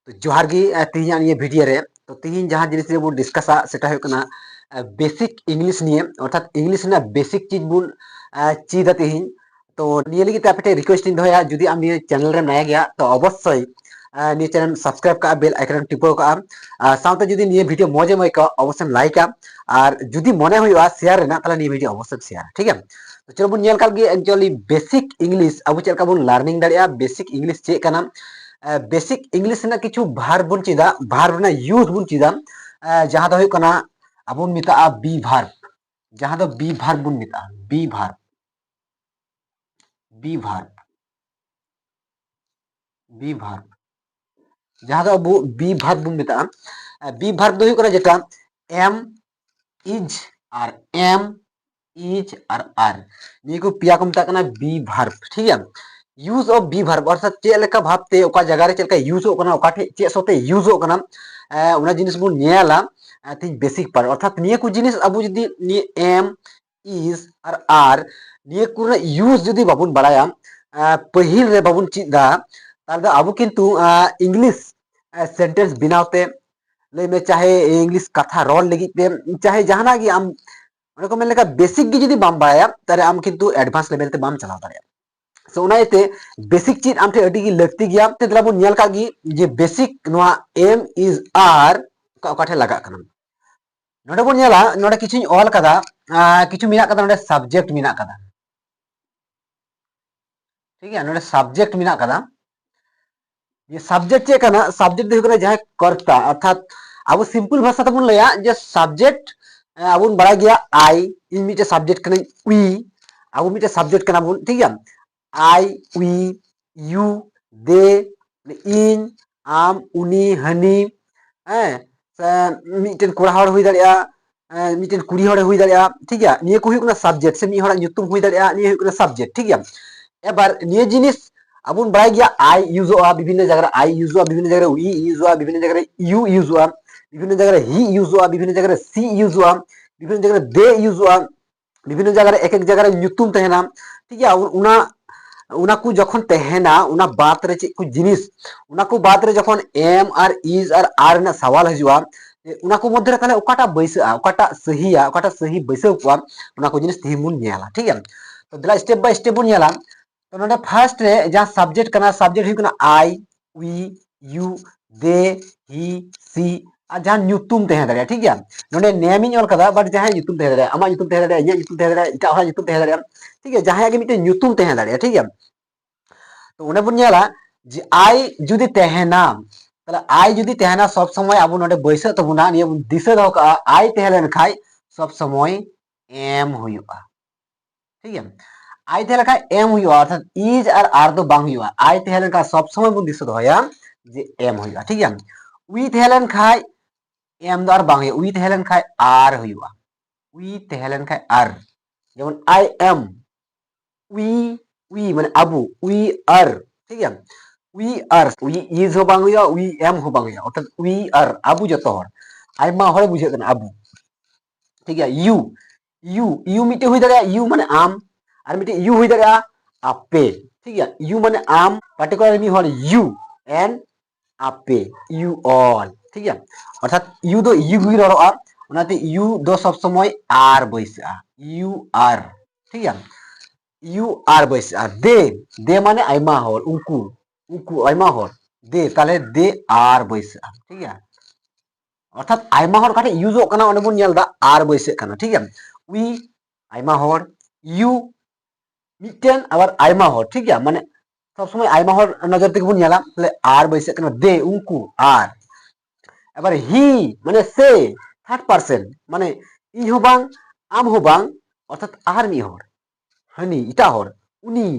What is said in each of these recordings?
तो जोहार गी तीन निये भिडियो रे तो तीन जहां जिनिस रे बो डिस्कसा सेटा हुयु कना बेसिक इंग्लिश निये अर्थात इंग्लिश ना बेसिक चीज बुन चीदा तीन तो निये लगी आपे रिक्वेस्ट इन दोया जुदी आम निये चैनल रे नया गया तो अवश्य निये चैनल सब्सक्राइब का बेल आइकन टिपो का साउते जुदी निये भिडियो मजे मय का अवश्य लाइक और जुदी मने हुयुआ शेयर ना ताले निये भिडियो अवश्य शेयर ठीक है। तो चलो बुन नेल काल गे एक्चुअली बेसिक इंग्लिश अब चेका बुन लर्निंग दाड़िया बेसिक इंग्लिश चे कना बेसिक इंग्लिश ना किछु भार्ब बुन चीदा भार्ब ना यूज बुन चीदा जहां दो हुयु कना अब मिता बी भार्ब जहां दो बी भार्ब बुन मिता बी भार्ब बी भार्ब बी भार्ब जहां दो अबू बी भार्ब बुन मिता बी भार्ब दो हुयु कना जेटा एम इज और एम इज और आर निये को पिया को मिता कना बी भार्ब ठीक है। यूज ऑफ बी भार्ब अर्थात चे लेका भाबते ओका जगह रे चे लेका यूज हो कना ओका ठे चे सोते यूज हो कना उना जिनिस बुन नेला थिंक बेसिक पार्ट अर्थात निये को जिनिस अबु जदी निये एम इज और आर निये को यूज जदी बाबुन बाड़ाया पहिल रे बाबुन चिदा तार अबु किंतु इंग्लिश सेंटेंस बिनावते ले में चाहे इंग्लिश कथा रोल लगी पे चाहे जहाना की आम को मेन लेका बेसिक गी जदी बाम बाड़ाया तारे आम किंतु एडवांस लेवल ते बाम चलाव दाड़िया सो उनाइते बेसिक चीज आमठे अडी गी लगती गया ते दला बो नेल का गी जे बेसिक नोआ एम इज आर का ठे लगा कना नोडे बो नेला नोडे किछु ऑल कदा किछु मिना कदा नोडे सब्जेक्ट मिना कदा ठीक है नोडे सब्जेक्ट मिना कदा ये सब्जेक्ट चे कना सब्जेक्ट दे कना जहां कर्ता अर्थात अब सिंपल भाषा तबुन लया जे सब्जेक्ट अबुन बड़ा गया आई इन मिटे सब्जेक्ट कना वी अब मिटे सब्जेक्ट कना बुन ठीक है I, we, you, they, इन, आम, उनी, हनी, मिटन कोड़ा हड़ हुई दाड़िया मिटन कुड़ी हड़ हुई दाड़िया ठीक है निये को हुई कुना सब्जेक्ट से मी हड़ा nyutum हुई दाड़िया निये हुई कुना सब्जेक्ट ठीक है। एबार निये जिनिस अबुन बाय गया आई यूज आ विभिन्न जगह आई यूज आ विभिन्न जगह वी यूज आ विभिन्न जगह यू यूज आ विभिन्न जगह ही यूज आ विभिन्न जगह सी यूज आ विभिन्न जगह दे यूज आ विभिन्न जगह एक जगह nyutum तहना ठीक है उना उना को जखन तहना उना बात रे चे जिनिस उना को बात रे जखन एम और इज और आर ना सवाल हजुआ उना को मध्य रे ताले ओकाटा बैसा ओकाटा सही बैसा को उना को जिनिस तिमुन नेला ठीक है। तो दला स्टेप बाय स्टेप बुन नेला तो नोडे फर्स्ट रे जहां सब्जेक्ट कना सब्जेक्ट हुई कना आई वी यू दे ही सी आ जहां nyutum तहन दाड़िया ठीक है नोडे नेम इन ऑल कदा बट जहां nyutum तहन दाड़िया अमा nyutum तहन दाड़िया इया nyutum तहन दाड़िया इटा हड़ा nyutum तहन दाड़िया ठीक है जहां आगे मिटे nyutum तहन दाड़िया ठीक है। तो उन्हें बुन नेला जे आई जुदी तहना तले आई जुदी तहना सब समय अब नोडे बैसा तबुना निये दिशा दो का आई तहलेन खाय सब समय एम हुयुआ ठीक है आई तहले खाय एम हुयुआ अर्थात इज और आर दो बांग हुयुआ आई तहलेन का सब समय बुन दिशा दोया जे एम हुयुआ ठीक है। वी तहलेन खाय एम दो आर बांग हुयुआ वी तहलेन खाय आर हुयुआ वी तहलेन खाय आर जेमन आई एम वी माने अबु वी आर ठीक है वी इज हो बांग हुआ वी एम हो बांग हुआ अर्थात वी आर अबु जतो हर आइमा हर बुझे कना अबु ठीक है। यू यू यू मिटे हुई दाड़ा यू माने आम और मिटे यू हुई दाड़ा आपे ठीक है यू माने आम particular me her you and आपे यू ऑल ठीक है अर्थात यू दो यू हुई ररो ओनाते यू दो सब समय आर बैसा यू आर ठीक है यू आर बैसा दे माने आइमा हर उनकू उनकू आइमा हर दे ताले दे आर बैसा ठीक है अर्थात आइमा हर काटे यूज हो कना ओने बुन नेल दा आर बैसे कना ठीक है। वी आइमा हर यू मिटेन आबार आइमा हर ठीक है माने सब समय आइमा हर नजर तक बुन नेला ताले आर बैसे कना दे उनकू आर एबार ही माने से थर्ड पर्सन माने इ हो बांग आम हो बांग अर्थात आर मी हर हनी इटा हर उनी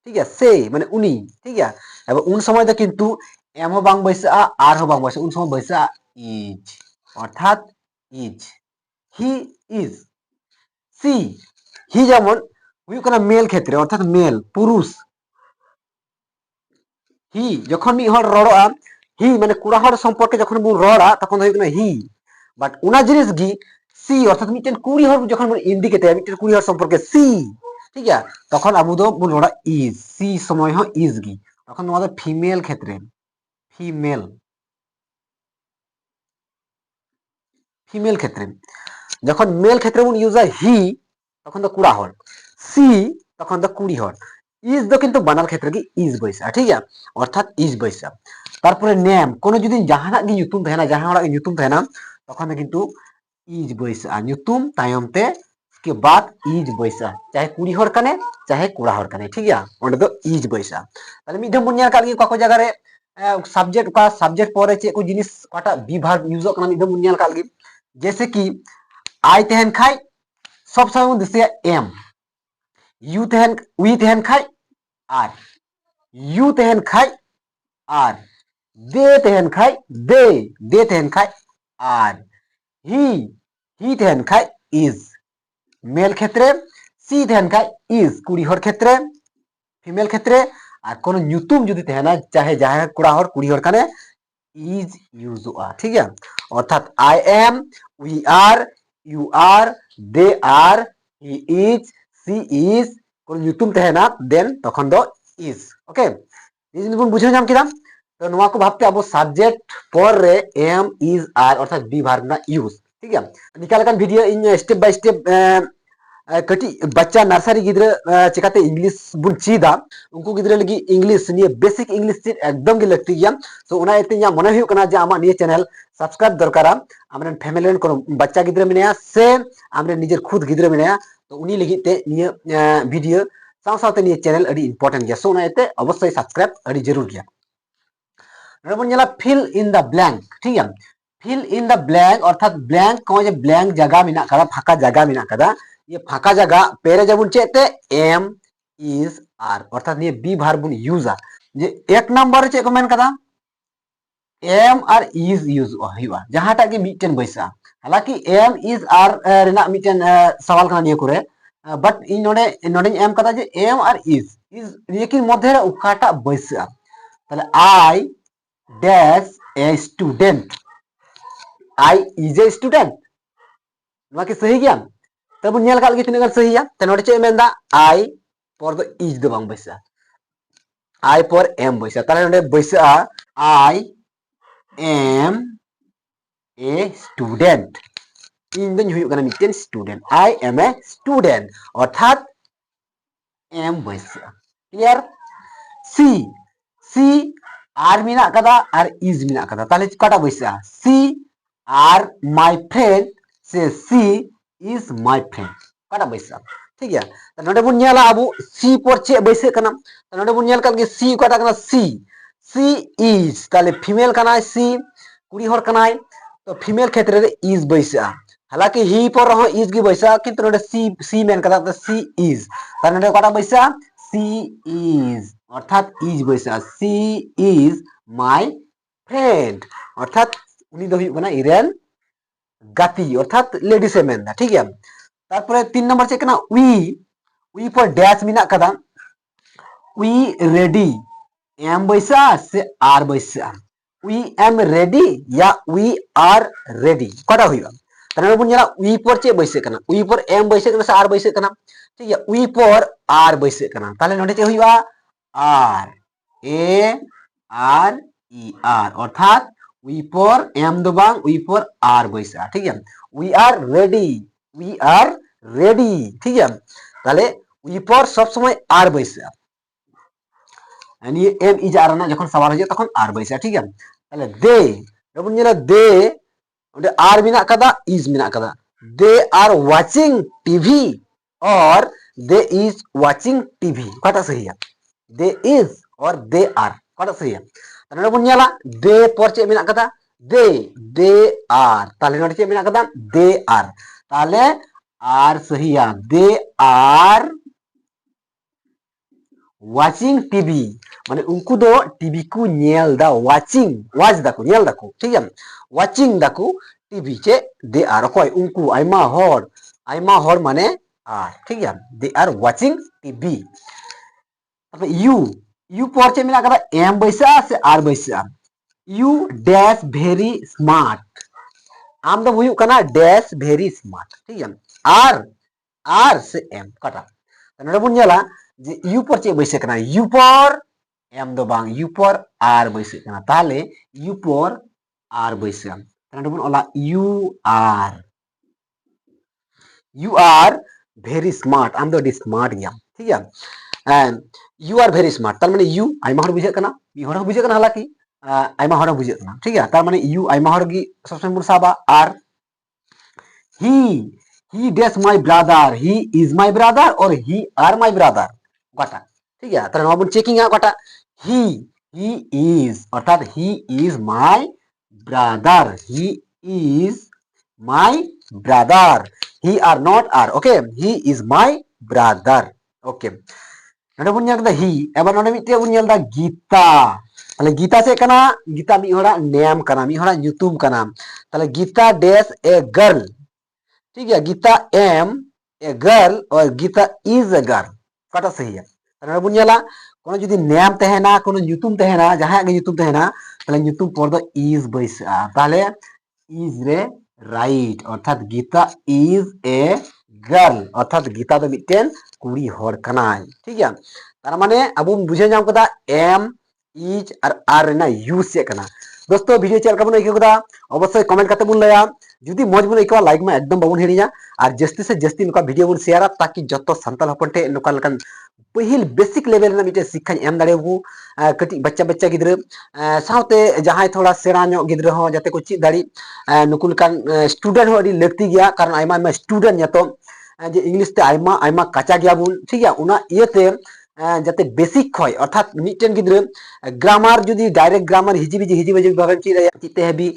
ठीक है से माने उनी ठीक है। अब उन समय तो किंतु एम हो बांग बैसा आर हो बांग बैसा उन समय बैसा इज अर्थात इज ही इज सी ही जेमन हुई कना मेल क्षेत्र अर्थात मेल पुरुष ही जखन मी हर रड़ोआ ही माने कुड़ा हर संपर्के जखन बुन रड़ा तखन हुई कना ही बाट उना जिनिस गी सी अर्थात मिटेन कुड़ी हर जखन बुन इंडिकेट मिटेन कुड़ी हर संपर्के सी ठीक है तखन आबु दो बुन रड़ा इज सी समय हो इज गी तखन नोआ दो फीमेल क्षेत्र फीमेल ফিমেল ক্ষেত্রে যখন মেল ক্ষেত্রে বন ইউজ হয় হি তখন তো কুড়া হল, সি তখন তো কুড়ি হল, ইজ তো কিন্তু বানার ক্ষেত্রে কি ইজ বৈসা, ঠিক আছে অর্থাৎ ইজ বৈসা। তারপরে নেম কোনো যদি জাহানাক ᱜᱮ ᱧᱩᱛᱩᱢ ᱛᱟᱦᱮᱱᱟ ᱡᱟᱦᱟᱸ ᱦᱚᱲᱟᱜ ᱜᱮ ᱧᱩᱛᱩᱢ ᱛᱟᱦᱮᱱᱟ তখন কিন্তু ইজ বৈসা ᱧᱩᱛᱩᱢ তায়ᱚᱢ তে के बाद इज बैसा चाहे कुड़ी हर कने चाहे कुड़ा हर कने, ठीक है ओंडे दो इज बैसा। ताले मिड बन नेल काल गी काको जगह रे सब्जेक्ट का सब्जेक्ट पर चे को जिनिस काटा विभाग यूज कना मिड बन नेल काल गी, जैसे कि आई तहन खाई सब समय बन दिसे एम, यू तहन वी तहन खाई आर, यू तहन खाई आर, दे तहन खाई दे तहन खाई आर, ही तहन खाई इज मेल क्षेत्रे, सी तहन खाई इज कुड़ी हर क्षेत्रे, फीमेल क्षेत्रे और कोनो ᱧᱩᱛᱩᱢ जुदी तहना चाहे जहां कुड़ा हर कुड़ी हर काने इज यूजोआ, ठीक है अर्थात I am, we are, you are, they are, he is, she is कोनो ᱧᱩᱛᱩᱢ तहना देन तखन दो इज। ओके ये जिनिस बन बुझे नाम किदा तो नोआ को भाबते अब सब्जेक्ट पर रे एम इज आर अर्थात बी भार्ब ना यूज, ठीक है निकाल कान video in step by step कटी बच्चा नर्सरी गिद्रा चिकाते इंग्लिश बुन चीदा उनको गिद्रा लगी इंग्लिश निये बेसिक इंग्लिश चीज एकदम गे लगती गया। तो उना एते या मने हुयु कना जे आमा निये channel subscribe दरकारा Amre family rain कोनो बच्चा गिद्रा मिनाया से आमरे निजेर खुद गिद्रा मिनाया तो उनी लगी ते निये वीडियो साव सावते निये चैनल अडी इंपोर्टेंट गया। सो उना एते अवश्य सब्सक्राइब अडी जरूर गया। नोडे बन नेला फिल इन द ब्लैंक, ठीक है फिल इन द ब्लैंक अर्थात ब्लैंक को जे ब्लैंक जगह मिना कदा फाका जगह मिना कदा ये फाका जगह पेरे जबुन चेते एम इज आर अर्थात ये बी भार्ब बुन यूजा जे एक नंबर चे को मेन कदा एम आर इज यूज हुआ जहां टाके मिटन बैसा। हालांकि एम इज आर रेना मिटन सवाल कना निये करे बट इन नोडे नोडे एम कदा जे एम आर इज लेकिन मध्य रे उकाटा बैसा ताले I dash a student, I is a student नोआ के सही गया तब नेल काल गे तिना गान सही है त नोडे चे मेनदा आई पर दो इज दो बांग बैसा आई पर एम बैसा ताले नोडे बैसा आई एम ए स्टूडेंट इन दो हुयु कना मिटेन student I am a student अर्थात एम बैसा क्लियर। सी सी आर मिना कदा आर इज मिना कदा ताले काटा बैसा सी आर माय फ्रेंड से सी इज माय फ्रेंड काटा बैसा, ठीक है तो नोडे बुन नेला अबु सी पर चे बैसे कना तो नोडे बुन नेल काल गे सी काटा कना सी इज ताले फीमेल कना सी कुड़ी हर कना तो फीमेल क्षेत्र रे इज बैसा। हालांकि ही पर रहो इज गे बैसा किंतु नोडे सी मेन कदा तो सी इज ताले नोडे काटा बैसा सी इज अर्थात इज बैसा सी इज माय फ्रेंड अर्थात उनी दो हुयु कना इरेन गाती अर्थात लेडीज ए मेन दा, ठीक है। तारपरे 3 नंबर चे कना वी पर डैश मिना कदा वी रेडी एम बैसा से आर बैसा वी एम रेडी या वी आर रेडी कटा हुआ तने बुन नेला वी पर चे बैसे कना वी पर एम बैसे कना से आर बैसे कना, ठीक है वी पर आर बैसे कना ताले नोडे चे हुआ are a r e are अर्थात वी पर एम दो बांग वी पर आर बैसा, ठीक है वी आर रेडी, ठीक है ताले वी पर सब समय आर बैसा यानी एम इज आर ना जखन सवाल हो जाए तखन आर बैसा, ठीक है ताले दे जबन नेला दे ओंडे आर मिना कदा इज मिना कदा दे आर वाचिंग टीवी और दे इज वाचिंग टीवी काटा सही है दे इज और दे आर काटा सही है नोडे बन नेला दे पर चे मिना कदा दे आर ताले नोडे चे मिना कदा दे आर ताले आर सही है दे आर वाचिंग टीवी माने उनको दो टीवी को नेल दा वाचिंग वाच दाको नेल दाको, ठीक है वाचिंग दाको टीवी चे दे आर कोई उनको आइमा हर माने आर, ठीक है दे आर वाचिंग टीवी। अब यू पर चे मिना कदा एम बैसा से आर बैसा you dash very smart am दो हुयु कना डैश वेरी स्मार्ट, ठीक है आर से एम काटा नोडे बुन नेला जे यू पर चे बैसे कना यू पर एम दो बांग यू पर आर बैसे कना ताले यू पर आर बैसा नोंडे बन ओला you are very smart आम दो स्मार्ट गया ठीक है you are very smart तार माने you आइमा हर बुझे कना मी हर बुझे कना हालांकि आइमा हर बुझे कना ठीक है तार माने you आइमा हर गी सब समय साबा are he dash my brother he is my brother or he are my brother कटा ठीक है तार नोबन चेकिंग आ कटा he is अर्थात he is my brother he is my brother he are not are okay he is my brother okay नोडे बन nail दा ही एबार नोडे मिटे बन नेल दा गीता ताले गीता से कना गीता मी होरा नेम कना मी होरा ᱧᱩᱛᱩᱢ कना ताले गीता डैश ए गर्ल ठीक है गीता एम ए गर्ल और गीता इज ए गर्ल कटा सही है नोडे बन नेला कोनो जुदी नेम तहेना कोनो ᱧᱩᱛᱩᱢ तहेना जहां गे ᱧᱩᱛᱩᱢ तहेना ताले ᱧᱩᱛᱩम पर दो इज बैसा ताले इज रे राइट अर्थात गीता इज ए गर्ल अर्थात गीता दो मिटेन कुड़ी हर कनाय ठीक है तार माने अब बुझे नाम कदा एम इज और आर ना यूज से कना दोस्तों वीडियो चल कबन इको कदा अवश्य कमेंट करते बुन लया जुदी मौज बुन इको लाइक में एकदम बाबुन हेरिया और जस्ती से जस्ती नुका वीडियो बुन शेयर ताकि जतो संताल हपन टे नुका लकन पहिल बेसिक लेवल ना मिटे शिक्षा एम दाड़े बु कटी बच्चा बच्चा गिद्र साउते जहां थोड़ा सेरा नो गिद्र हो जाते को चीज दाड़ी नुकुल कान स्टूडेंट हो अडी लगती गया कारण आइमा आइमा स्टूडेंट यातो जे इंग्लिश ते आइमा आइमा काचा गया बुन ठीक है उना इयते जाते बेसिक खय अर्थात मिटेन गिद्र ग्रामार जुदी डायरेक्ट ग्रामार हिजी बजे भाबे चिते हेबी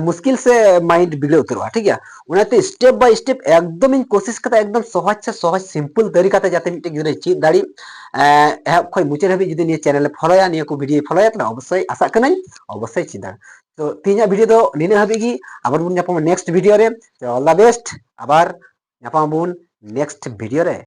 मुश्किल से माइंड बिगड़े उतरवा ठीक है उनाते स्टेप बाय स्टेप एकदम इन कोशिश करता एकदम सहज से सहज सिंपल तरीका ते जाते मिटे गिद्र चीज दाड़ी एप खय मुचे हेबी जुदी नि चैनल फॉलोया नि को वीडियो फॉलोया तो अवश्य आशा कनाई अवश्य चिदा तो तीना वीडियो दो निने हबीगी आबार बुन नेक्स्ट वीडियो रे ऑल द बेस्ट आबार नेक्स्ट वीडियो रे।